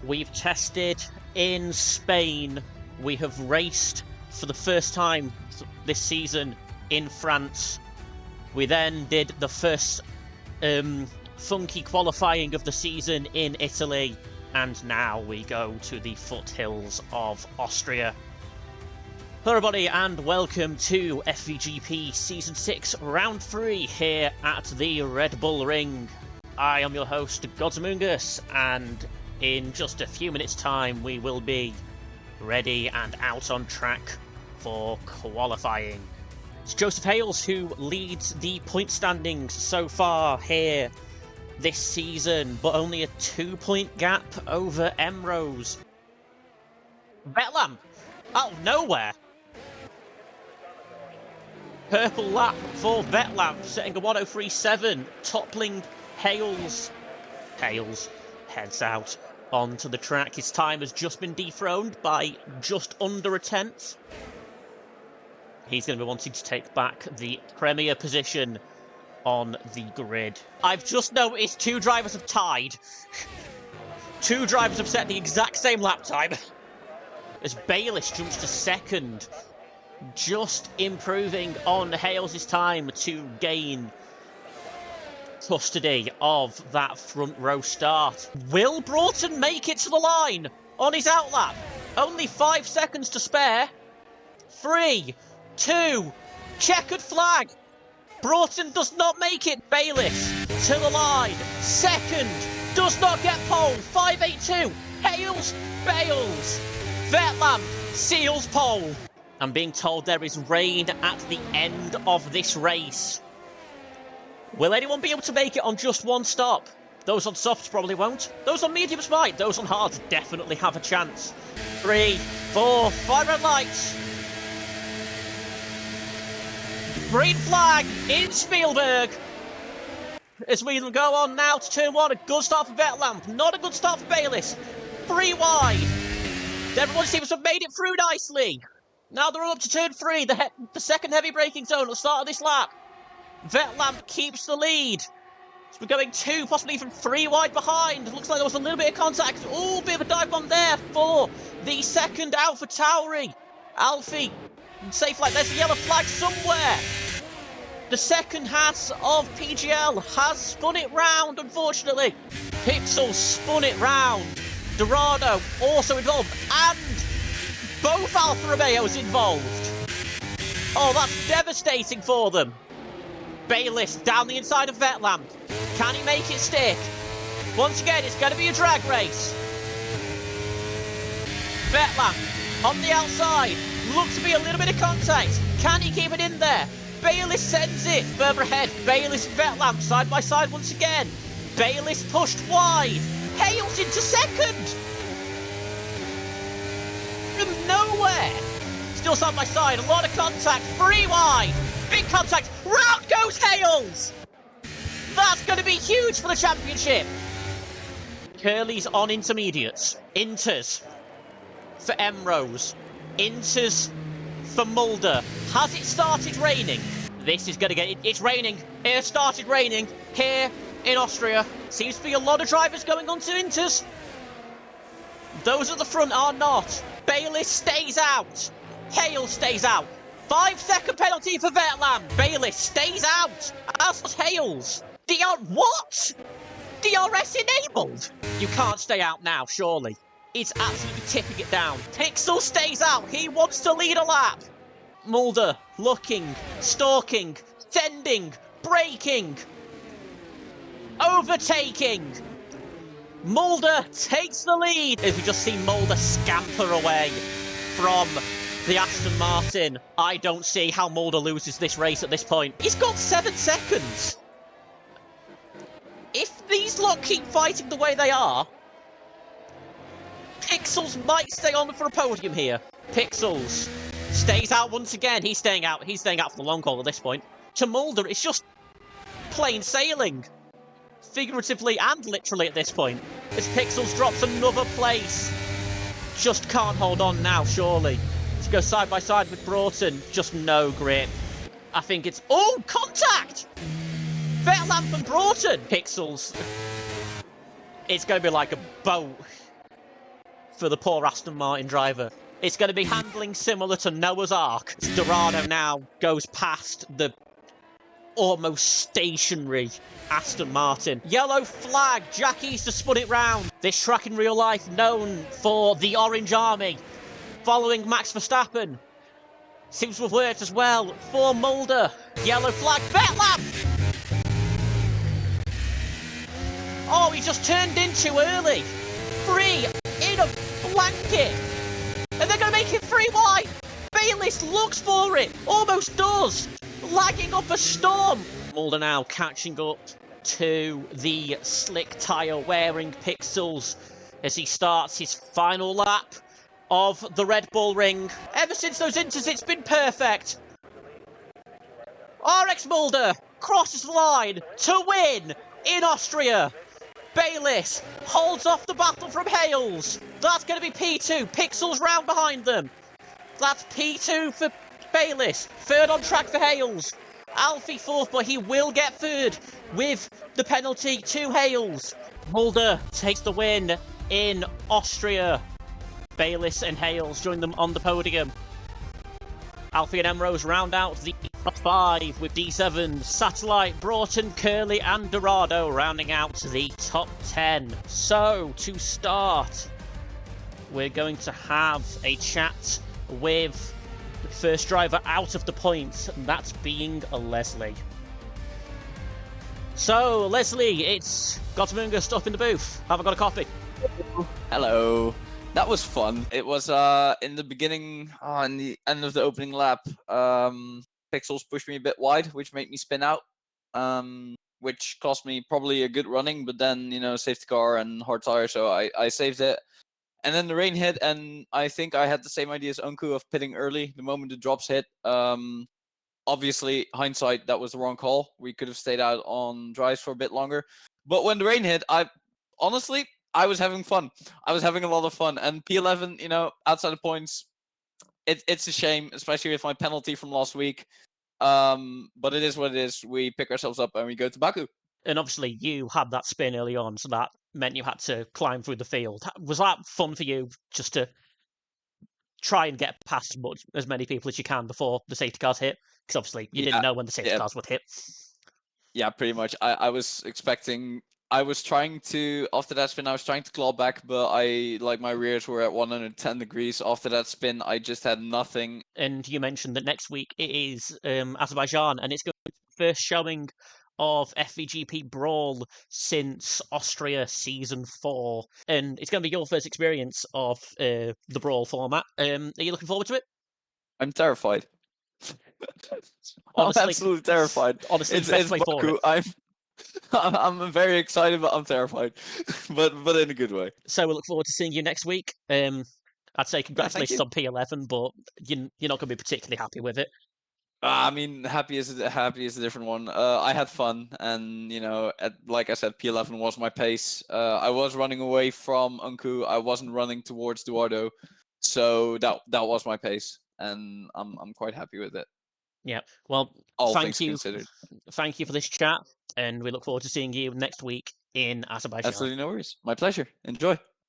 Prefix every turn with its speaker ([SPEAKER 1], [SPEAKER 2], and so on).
[SPEAKER 1] We've tested in Spain. We have raced for the first time this season in France. We then did the first funky qualifying of the season in Italy. And now we go to the foothills of Austria. Hello everybody and welcome to FVGP Season 6 Round 3 here at the Red Bull Ring. I am your host, Godsamungus, and in just a few minutes time we will be ready and out on track for qualifying. It's Joseph Hales who leads the point standings so far here this season, but only a 2-point gap over Emrose. Vetlamp, out of nowhere. Purple lap for Vetlamp, setting a 1:03.7, toppling Hales. Hales heads out onto the track. His time has just been dethroned by just under a tenth. He's going to be wanting to take back the premier position on the grid. I've just noticed two drivers have tied. Two drivers have set the exact same lap time. As Bayliss jumps to second, just improving on Hales' time to gain custody of that front row start. Will Broughton make it to the line on his outlap? Only 5 seconds to spare. 3, 2, checkered flag. Broughton does not make it. Bayliss to the line. Second, does not get pole. 5.82. Hales bails. Vetlamp seals pole. I'm being told there is rain at the end of this race. Will anyone be able to make it on just one stop? Those on softs probably won't. Those on mediums might. Those on hards definitely have a chance. 3, 4, 5 red lights. Green flag in Spielberg. As we go on now to turn 1, a good start for Vetlamp. Not a good start for Bayliss. 3 wide. Everyone seems to have made it through nicely. Now they're up to turn 3, the second heavy braking zone at the start of this lap. Vetlamp keeps the lead. So we're going 2, possibly even 3 wide behind. Looks like there was a little bit of contact. Oh, bit of a dive bomb there for the second Alpha Tauri. Alfie, safe flag. There's a yellow flag somewhere. The second Haas of PGL has spun it round, unfortunately. Pixel spun it round. Dorado also involved. And both Alfa Romeos involved. Oh, that's devastating for them. Bayliss down the inside of Vetlamp. Can he make it stick? Once again, it's going to be a drag race. Vetlamp on the outside. Looks to be a little bit of contact. Can he keep it in there? Bayliss sends it further ahead. Bayliss and Vetlamp side by side once again. Bayliss pushed wide. Hales into second. From nowhere. Still side by side. A lot of contact. 3 wide. Big contact. Round goes Hales. That's going to be huge for the championship. Curly's on intermediates. Inters for Emrose. Inters for Mulder. Has it started raining? This is going to get it. It's raining. It has started raining here in Austria. Seems to be a lot of drivers going on to Inters. Those at the front are not. Bayliss stays out. Hales stays out. 5-second penalty for Vetlamp. Bayliss stays out. As does Hales. What? DRS enabled? You can't stay out now, surely. It's absolutely tipping it down. Pixel stays out. He wants to lead a lap. Mulder looking, stalking, sending, braking, overtaking. Mulder takes the lead. As we just see Mulder scamper away from the Aston Martin. I don't see how Mulder loses this race at this point. He's got 7 seconds. If these lot keep fighting the way they are, Pixels might stay on for a podium here. Pixels stays out once again. He's staying out. He's staying out for the long haul at this point. To Mulder, it's just plain sailing. Figuratively and literally at this point. As Pixels drops another place. Just can't hold on now, surely. To go side by side with Broughton. Just no grip. I think it's... Oh, contact! Vetlamp and Broughton. Pixels. It's going to be like a boat. for the poor Aston Martin driver. It's going to be handling similar to Noah's Ark. Dorado now goes past the almost stationary Aston Martin. Yellow flag, Jack Easter spun it round. This track in real life known for the Orange Army, following Max Verstappen. Seems to have worked as well for Mulder. Yellow flag, Vettel! Oh, he just turned in too early. Free in a blanket. And they're going to make it 3 wide. Bayliss looks for it. Almost does. Lagging up a storm. Mulder now catching up to the slick tyre wearing Pixels as he starts his final lap of the Red Bull Ring. Ever since those inters, it's been perfect. RX Mulder crosses the line to win in Austria. Bayliss holds off the battle from Hales. That's going to be P2. Pixels round behind them. That's P2 for Bayliss. Third on track for Hales. Alfie fourth, but he will get third with the penalty to Hales. Mulder takes the win in Austria. Bayliss and Hales join them on the podium. Alfie and Emrose round out the top 5 with D7, Satellite, Broughton, Curley and Dorado rounding out the top 10. So, to start, we're going to have a chat with the first driver out of the points, and that's being Leslie. So, Leslie, it's Gotamungus up in the booth. Have I got a copy?
[SPEAKER 2] Hello. That was fun. It was in the beginning, in the end of the opening lap, Pixels pushed me a bit wide, which made me spin out, which cost me probably a good running, but then, safety car and hard tire, so I saved it. And then the rain hit, and I think I had the same idea as Unku of pitting early the moment the drops hit. Obviously, hindsight, that was the wrong call. We could have stayed out on drives for a bit longer. But when the rain hit, I was having fun. I was having a lot of fun. And P11, outside of points, it's a shame, especially with my penalty from last week. But it is what it is. We pick ourselves up and we go to Baku.
[SPEAKER 1] And obviously you had that spin early on, so that meant you had to climb through the field. Was that fun for you, just to try and get past as many people as you can before the safety cars hit? Because obviously you didn't know when the safety cars would hit.
[SPEAKER 2] Yeah, pretty much. I was expecting... after that spin, I was trying to claw back, but my rears were at 110 degrees. After that spin, I just had nothing.
[SPEAKER 1] And you mentioned that next week it is Azerbaijan, and it's going to be the first showing of FVGP Brawl since Austria Season 4. And it's going to be your first experience of the Brawl format. Are you looking forward to it?
[SPEAKER 2] I'm terrified.
[SPEAKER 1] Honestly,
[SPEAKER 2] I'm absolutely terrified.
[SPEAKER 1] Honestly, it's
[SPEAKER 2] Baku. I'm very excited, but I'm terrified. but in a good way.
[SPEAKER 1] So we look forward to seeing you next week. I'd say congratulations on P11, but you're not going to be particularly happy with it.
[SPEAKER 2] I mean, happy is a different one. I had fun, and like I said, P11 was my pace. I was running away from Unku. I wasn't running towards Eduardo, so that was my pace, and I'm quite happy with it.
[SPEAKER 1] Yeah. Well,
[SPEAKER 2] all
[SPEAKER 1] thank
[SPEAKER 2] things
[SPEAKER 1] you.
[SPEAKER 2] Considered.
[SPEAKER 1] Thank you for this chat, and we look forward to seeing you next week in Azerbaijan.
[SPEAKER 2] Absolutely no worries. My pleasure. Enjoy.